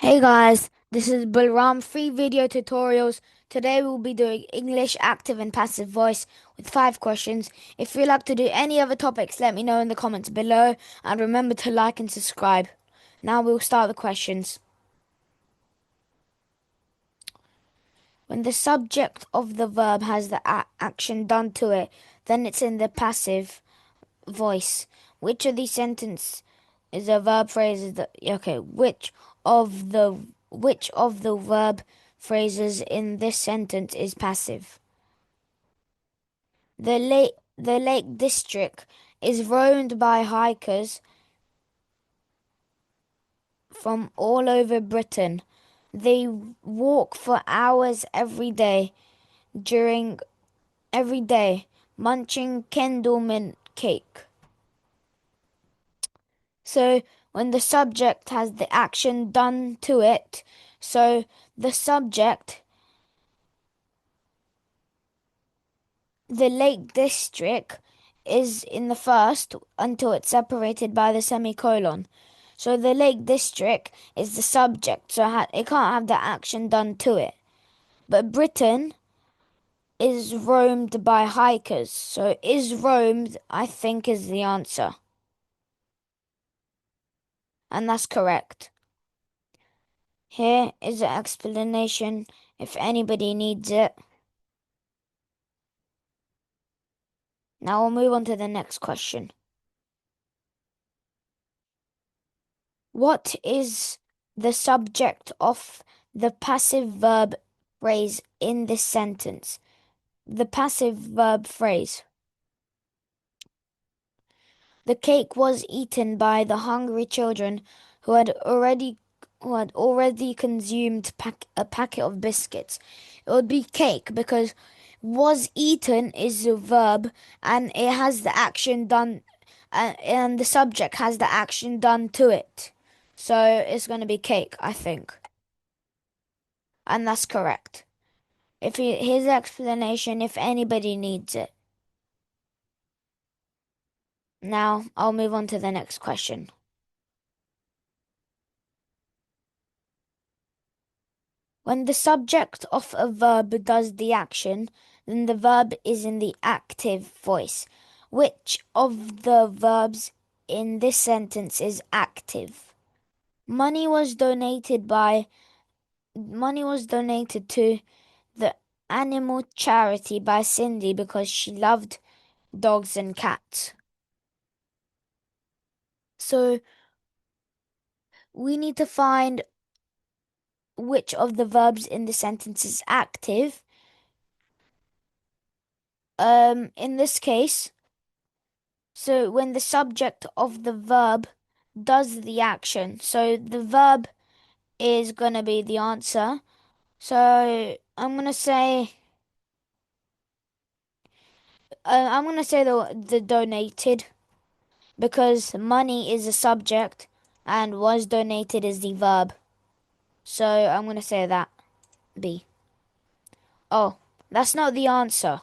Hey guys, this is Balram Free Video Tutorials. Today we'll be doing English active and passive voice with 5 questions. If you'd like to do any other topics, let me know in the comments below and remember to like and subscribe. Now we'll start the questions. When the subject of the verb has the action done to it, then it's in the passive voice. Which of these sentences is a verb phrase? Which of the verb phrases in this sentence is passive? The Lake District is roamed by hikers from all over Britain. They walk for hours during every day, munching Kendall cake. So when the subject has the action done to it, so the subject, the Lake District, is in the first until it's separated by the semicolon. So the Lake District is the subject, so it can't have the action done to it. But Britain is roamed by hikers, so is roamed, I think, is the answer. And that's correct. Here is an explanation if anybody needs it. Now we'll move on to the next question. What is the subject of the passive verb phrase in this sentence? The passive verb phrase. The cake was eaten by the hungry children who had already consumed a packet of biscuits. It would be cake because was eaten is a verb and it has the action done and the subject has the action done to it. So it's going to be cake, I think. And that's correct. Here's the explanation if anybody needs it. Now I'll move on to the next question. When the subject of a verb does the action, then the verb is in the active voice. Which of the verbs in this sentence is active? Money was donated to the animal charity by Cindy because she loved dogs and cats. So we need to find which of the verbs in the sentence is active. In this case, so when the subject of the verb does the action, so the verb is gonna be the answer. So I'm gonna say the donated because money is a subject and was donated is the verb. So I'm gonna say that B. Oh, that's not the answer.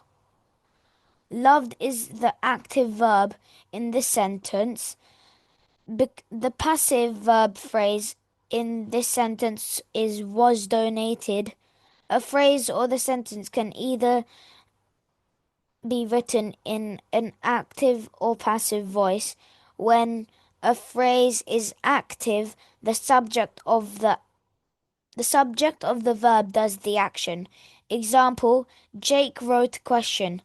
Loved is the active verb in this sentence. The passive verb phrase in this sentence is was donated. A phrase or the sentence can either be written in an active or passive voice. When a phrase is active, the subject of the verb does the action. Example, Jake wrote question.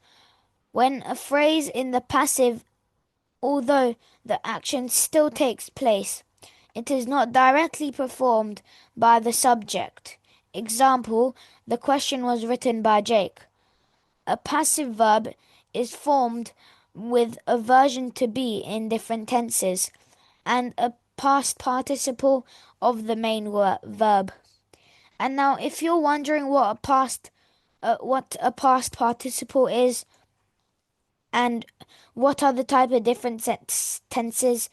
When a phrase in the passive, although the action still takes place, it is not directly performed by the subject. Example, the question was written by Jake. A passive verb is formed with a version to be in different tenses and a past participle of the main verb. And now, if you're wondering what a past participle is and what are the type of different tenses,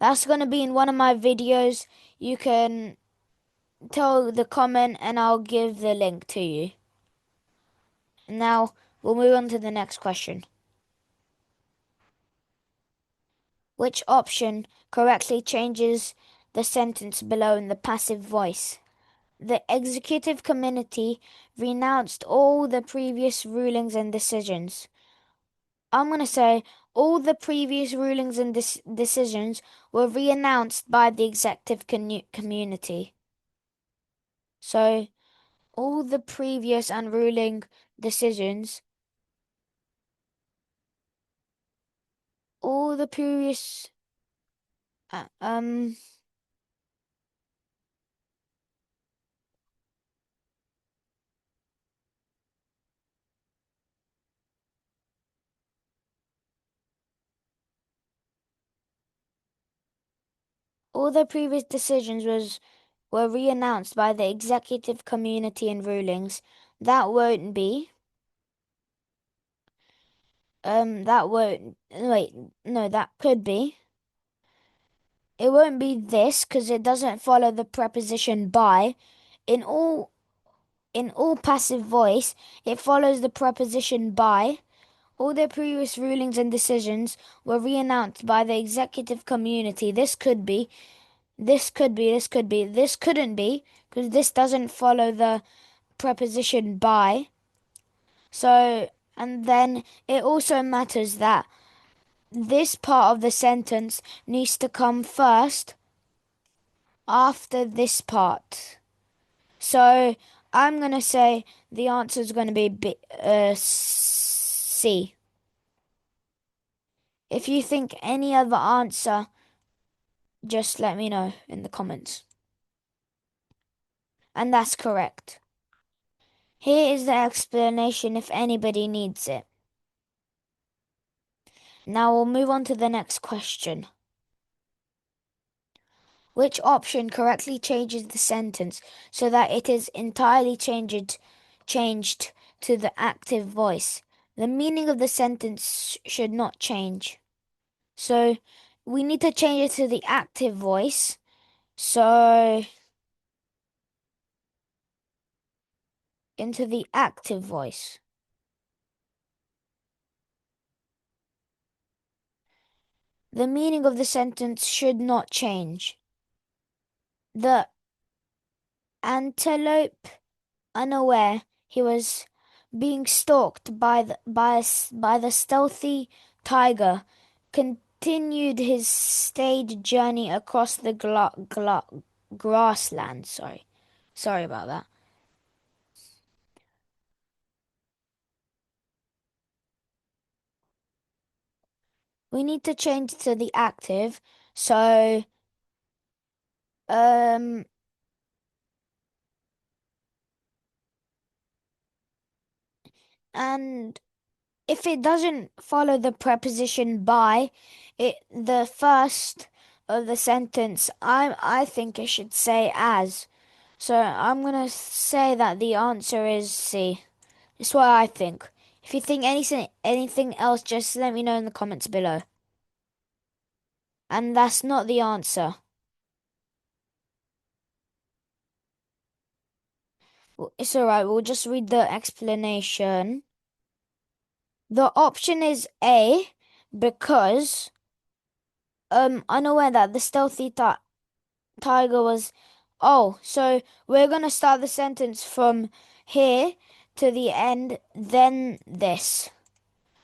that's going to be in one of my videos. You can tell the comment and I'll give the link to you. Now, we'll move on to the next question. Which option correctly changes the sentence below in the passive voice? The executive committee renounced all the previous rulings and decisions. I'm going to say all the previous rulings and decisions were re-announced by the executive community. So all the previous and ruling decisions, all the previous, uh, um, all the previous decisions were re-announced by the executive community and rulings. That won't be. That won't. Wait, no, that could be. It won't be this because it doesn't follow the preposition by. In all in all passive voice, it follows the preposition by. All their previous rulings and decisions were re-announced by the executive community. This could be, this could be, this could be, this couldn't be, because this doesn't follow the preposition by. So, and then it also matters that this part of the sentence needs to come first after this part. So, I'm gonna say the answer is gonna be C. If you think any other answer, just let me know in the comments. And that's correct. Here is the explanation if anybody needs it. Now we'll move on to the next question. Which option correctly changes the sentence so that it is entirely changed to the active voice? The meaning of the sentence should not change. So we need to change it to the active voice. So into the active voice. The meaning of the sentence should not change. The antelope, unaware he was being stalked by the stealthy tiger, continued his stage journey across the grassland. Sorry about that. We need to change to the active. So, um, and if it doesn't follow the preposition by, the first of the sentence, I think it should say as. So I'm gonna say that the answer is C. It's what I think. If you think anything else, just let me know in the comments below. And that's not the answer. It's alright, we'll just read the explanation. The option is A because unaware that the stealthy tiger was. Oh, so we're gonna start the sentence from here to the end, then this.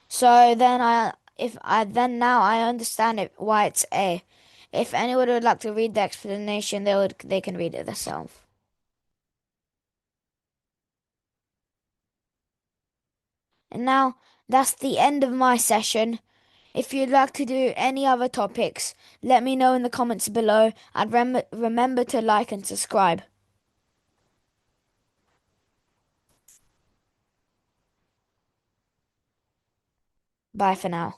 So then if I then now I understand it why it's A. If anyone would like to read the explanation, they can read it themselves. And now that's the end of my session. If you'd like to do any other topics, let me know in the comments below and remember to like and subscribe. Bye for now.